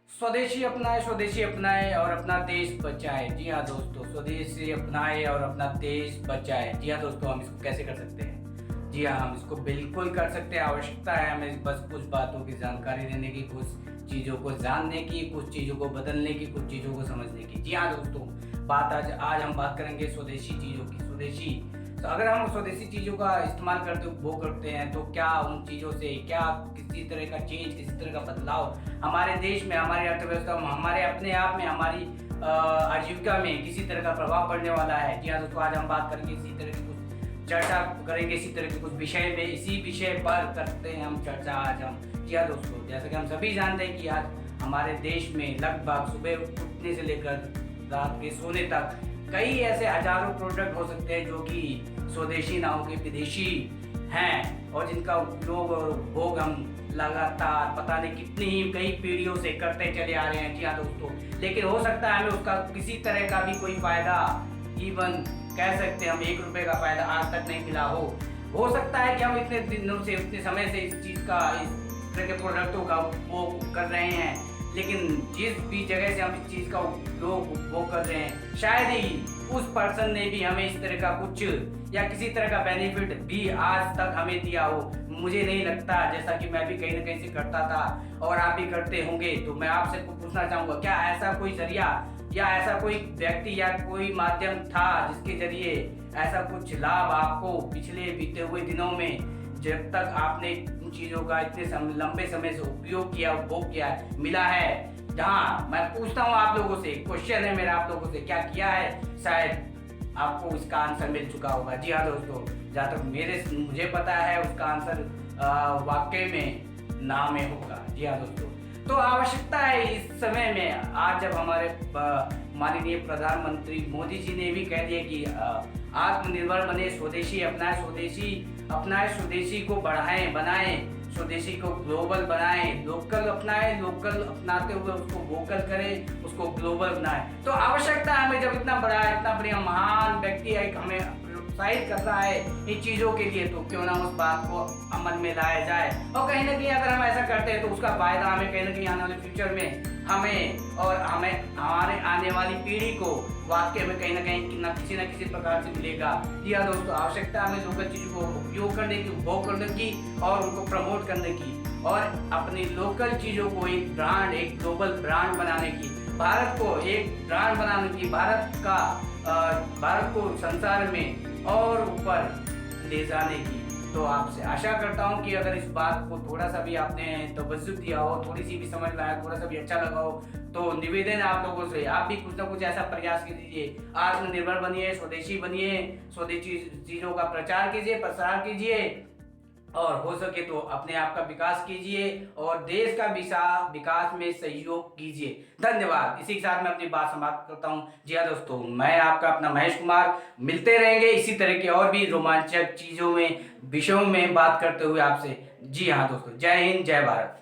स्वदेशी अपनाए और अपना देश बचाए। जी हाँ दोस्तों, स्वदेशी अपनाए और अपना देश बचाए। जी हाँ दोस्तों, हम इसको कैसे कर सकते हैं? जी हाँ, हम इसको बिल्कुल कर सकते हैं। आवश्यकता है हमें बस कुछ बातों की जानकारी लेने की, कुछ चीज़ों को जानने की, कुछ चीज़ों को बदलने की, कुछ चीज़ों को समझने की। जी हाँ दोस्तों, आज हम बात करेंगे स्वदेशी चीज़ों की। तो अगर हम स्वदेशी चीज़ों का इस्तेमाल करते उपभोग करते हैं तो क्या उन चीज़ों से क्या किसी तरह का चेंज, किसी तरह का बदलाव हमारे देश में, हमारी अर्थव्यवस्था में, हमारे अपने आप में, हमारी आजीविका में किसी तरह का प्रभाव पड़ने वाला है। जी हाँ दोस्तों, आज हम बात करेंगे इसी तरह की कुछ चर्चा करेंगे, इसी तरह के कुछ विषय में, इसी विषय पर करते हैं हम चर्चा आज हम। जी हाँ दोस्तों, जैसा कि हम सभी जानते हैं कि आज हमारे देश में लगभग सुबह उठने से लेकर रात के सोने तक कई ऐसे हजारों प्रोडक्ट हो सकते हैं जो कि स्वदेशी ना हो के विदेशी हैं और जिनका उपयोग और उपभोग हम लगातार पता नहीं कितनी ही कई पीढ़ियों से करते चले आ रहे हैं। जी हाँ दोस्तों, लेकिन हो सकता है हमें उसका किसी तरह का भी कोई फायदा, इवन कह सकते हैं हम 1 रुपए का फायदा आज तक नहीं मिला हो सकता है कि हम इतने दिनों से, इतने समय से इस चीज़ का, इस तरह के प्रोडक्टों का उपभोग कर रहे हैं, लेकिन जिस भी जगह से हम इस चीज़ का उपभोग कर रहे हैं, शायद ही उस पर्सन ने भी हमें इस तरह का कुछ या किसी तरह का बेनिफिट भी आज तक हमें दिया हो। मुझे नहीं लगता, जैसा कि मैं भी कहीं ना कहीं से करता था और आप भी करते होंगे। तो मैं आपसे पूछना चाहूँगा, क्या ऐसा कोई जरिया या ऐसा कोई व्यक्ति या कोई माध्यम था जिसके जरिए ऐसा कुछ लाभ आपको पिछले बीते हुए दिनों में, जब तक आपने इन चीज़ों का इतने लंबे समय से उपयोग किया, उपभोग किया, मिला है? जहाँ मैं पूछता हूँ आप लोगों से, क्वेश्चन है मेरा आप लोगों से, क्या किया है? शायद आपको इसका आंसर मिल चुका होगा। जी हाँ दोस्तों, जहाँ तक मुझे पता है उसका आंसर वाकई में ना में होगा। जी हाँ दोस्तों, तो आवश्यकता है इस समय में, आज जब हमारे माननीय प्रधानमंत्री मोदी जी ने भी कह दिया कि आत्मनिर्भर बने, स्वदेशी अपनाए, स्वदेशी को बढ़ाएं, बनाएं, स्वदेशी को ग्लोबल बनाएं, लोकल अपनाएं, लोकल अपनाते हुए उसको वोकल करें, उसको ग्लोबल बनाएं। तो आवश्यकता है हमें, जब इतना बढ़िया महान व्यक्ति है हमें प्रोत्साहित कर रहा है इन चीज़ों के लिए, तो क्यों ना उस बात को अमल में लाया जाए। और कहीं ना कहीं अगर हम ऐसा करते हैं तो उसका फायदा हमें कहीं ना कहीं आने वाले फ्यूचर में हमें और हमारे आने वाली पीढ़ी को वाकई में कहीं ना किसी प्रकार से मिलेगा। जी हाँ दोस्तों, आवश्यकता हमें लोकल चीज़ों को उपयोग करने की, उपभोग करने की और उनको प्रमोट करने की, और अपनी लोकल चीज़ों को एक ब्रांड, एक ग्लोबल ब्रांड बनाने की, भारत को एक ब्रांड बनाने की, भारत को संसार में और ऊपर ले जाने की। तो आपसे आशा करता हूँ कि अगर इस बात को थोड़ा सा भी आपने तवज्जो दिया हो, थोड़ी सी भी समझ में आया, थोड़ा सा भी अच्छा लगा हो, तो निवेदन है आप लोगों से, आप भी कुछ ना कुछ ऐसा प्रयास कीजिए, आत्मनिर्भर बनिए, स्वदेशी बनिए, स्वदेशी चीज़ों का प्रचार कीजिए, प्रसार कीजिए, और हो सके तो अपने आप का विकास कीजिए और देश का विकास में सहयोग कीजिए। धन्यवाद। इसी के साथ मैं अपनी बात समाप्त करता हूँ। जी हाँ दोस्तों, मैं आपका अपना महेश कुमार, मिलते रहेंगे इसी तरह के और भी रोमांचक चीज़ों में, विषयों में बात करते हुए आपसे। जी हाँ दोस्तों, जय हिंद, जय भारत।